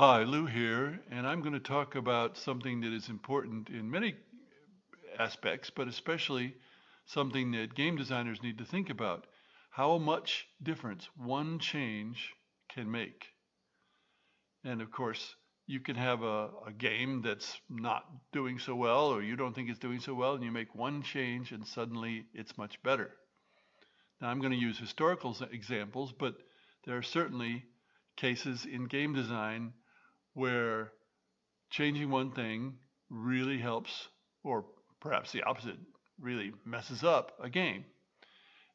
Hi, Lou here, and I'm going to talk about something that is important in many aspects, but especially something that game designers need to think about. How much difference one change can make. And of course, you can have a game that's not doing so well, or you don't think it's doing so well, and you make one change, and suddenly it's much better. Now, I'm going to use historical examples, but there are certainly cases in game design where changing one thing really helps, or perhaps the opposite, really messes up a game.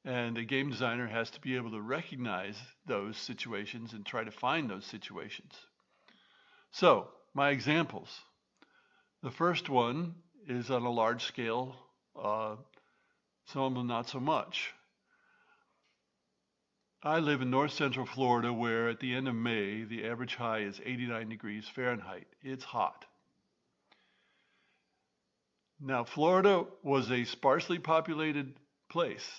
And a game designer has to be able to recognize those situations and try to find those situations. So, my examples. The first one is on a large scale, some of them not so much. I live in north central Florida where at the end of May, the average high is 89 degrees Fahrenheit. It's hot. Now, Florida was a sparsely populated place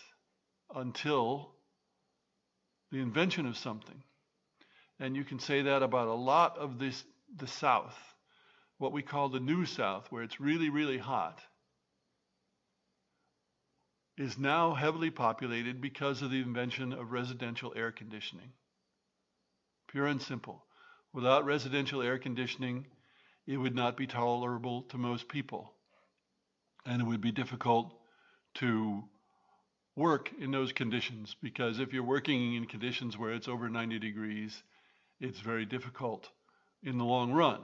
until the invention of something. And you can say that about a lot of the South, what we call the New South, where it's really, really hot, is now heavily populated because of the invention of residential air conditioning. Pure and simple. Without residential air conditioning, it would not be tolerable to most people. And it would be difficult to work in those conditions because if you're working in conditions where it's over 90 degrees, it's very difficult in the long run.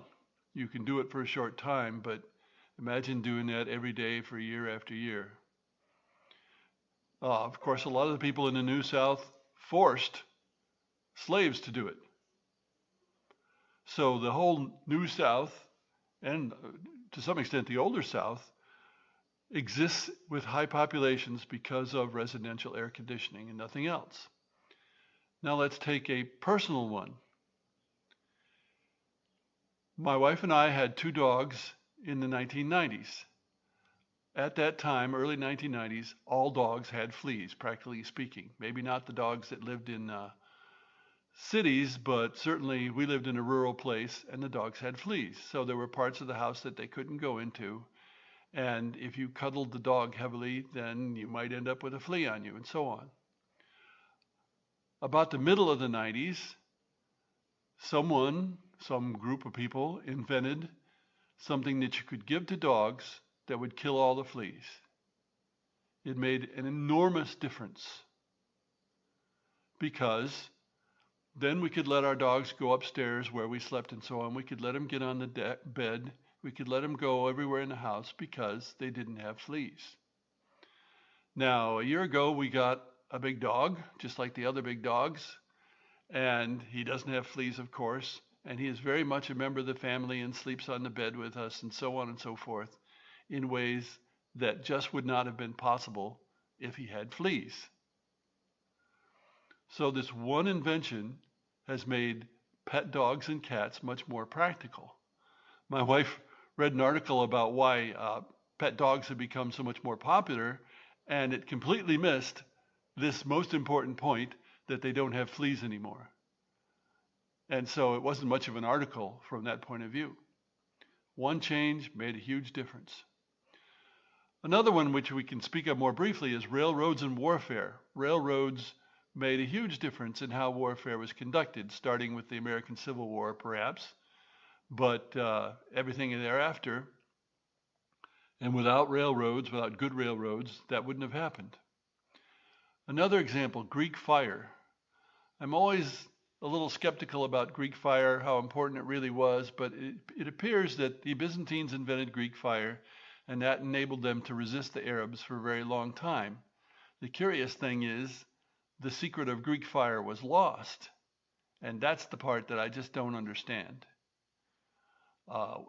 You can do it for a short time, but imagine doing that every day for year after year. Of course, a lot of the people in the New South forced slaves to do it. So the whole New South, and to some extent the older South, exists with high populations because of residential air conditioning and nothing else. Now let's take a personal one. My wife and I had two dogs in the 1990s. At that time, early 1990s, all dogs had fleas, practically speaking. Maybe not the dogs that lived in cities, but certainly we lived in a rural place and the dogs had fleas. So there were parts of the house that they couldn't go into. And if you cuddled the dog heavily, then you might end up with a flea on you and so on. About the middle of the 90s, some group of people invented something that you could give to dogs that would kill all the fleas. It made an enormous difference because then we could let our dogs go upstairs where we slept and so on. We could let them get on the bed. We could let them go everywhere in the house because they didn't have fleas. Now, a year ago, we got a big dog, just like the other big dogs, and he doesn't have fleas, of course, and he is very much a member of the family and sleeps on the bed with us and so on and so forth in ways that just would not have been possible if he had fleas. So this one invention has made pet dogs and cats much more practical. My wife read an article about why pet dogs have become so much more popular, and it completely missed this most important point that they don't have fleas anymore. And so it wasn't much of an article from that point of view. One change made a huge difference. Another one which we can speak of more briefly is railroads and warfare. Railroads made a huge difference in how warfare was conducted, starting with the American Civil War, perhaps, but everything thereafter. And without railroads, without good railroads, that wouldn't have happened. Another example, Greek fire. I'm always a little skeptical about Greek fire, how important it really was, but it appears that the Byzantines invented Greek fire, and that enabled them to resist the Arabs for a very long time. The curious thing is, the secret of Greek fire was lost, and that's the part that I just don't understand.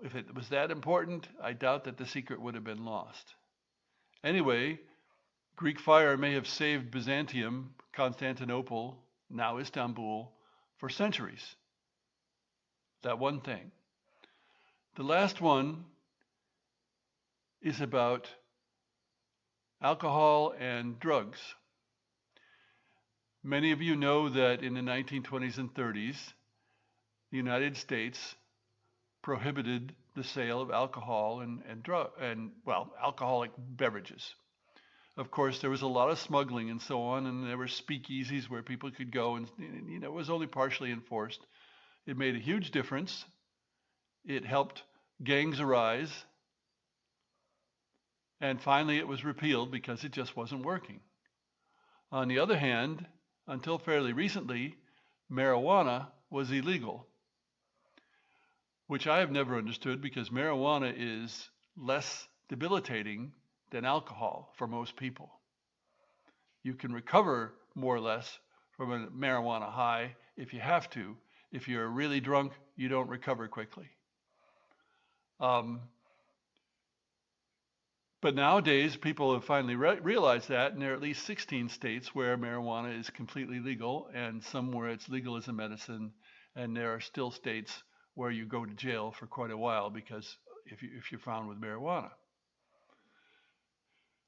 If it was that important, I doubt that the secret would have been lost. Anyway, Greek fire may have saved Byzantium, Constantinople, now Istanbul, for centuries. That one thing. The last one is about alcohol and drugs. Many of you know that in the 1920s and 30s, the United States prohibited the sale of alcohol and alcoholic beverages. Of course, there was a lot of smuggling and so on, and there were speakeasies where people could go, and it was only partially enforced. It made a huge difference. It helped gangs arise, and finally it was repealed because it just wasn't working. On the other hand, until fairly recently, marijuana was illegal, which I have never understood because marijuana is less debilitating than alcohol for most people. You can recover more or less from a marijuana high if you have to. If you're really drunk, you don't recover quickly. But nowadays, people have finally realized that, and there are at least 16 states where marijuana is completely legal, and some where it's legal as a medicine, and there are still states where you go to jail for quite a while because if you're found with marijuana.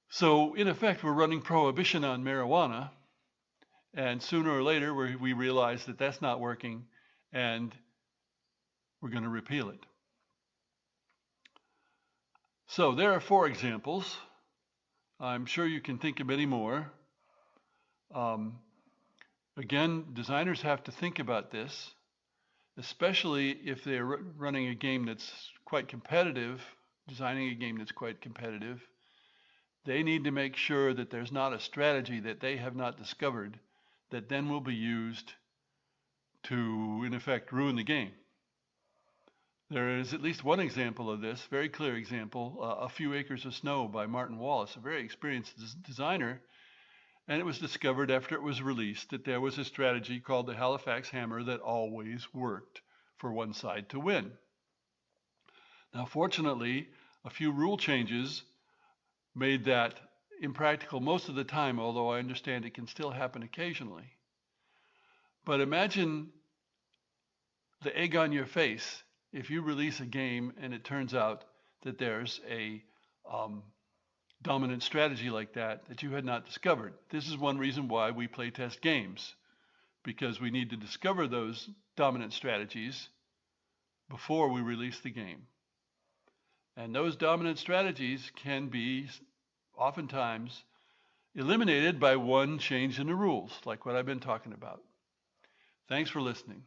So in effect, we're running prohibition on marijuana, and sooner or later we realize that that's not working, and we're going to repeal it. So there are 4 examples. I'm sure you can think of many more. Again, designers have to think about this, especially if they're running a game that's quite competitive, designing a game that's quite competitive. They need to make sure that there's not a strategy that they have not discovered that then will be used to, in effect, ruin the game. There is at least one example of this, very clear example, A Few Acres of Snow by Martin Wallace, a very experienced designer. And it was discovered after it was released that there was a strategy called the Halifax Hammer that always worked for one side to win. Now, fortunately, a few rule changes made that impractical most of the time, although I understand it can still happen occasionally. But imagine the egg on your face if you release a game and it turns out that there's a dominant strategy like that you had not discovered. This is one reason why we play test games, because we need to discover those dominant strategies before we release the game. And those dominant strategies can be oftentimes eliminated by one change in the rules, like what I've been talking about. Thanks for listening.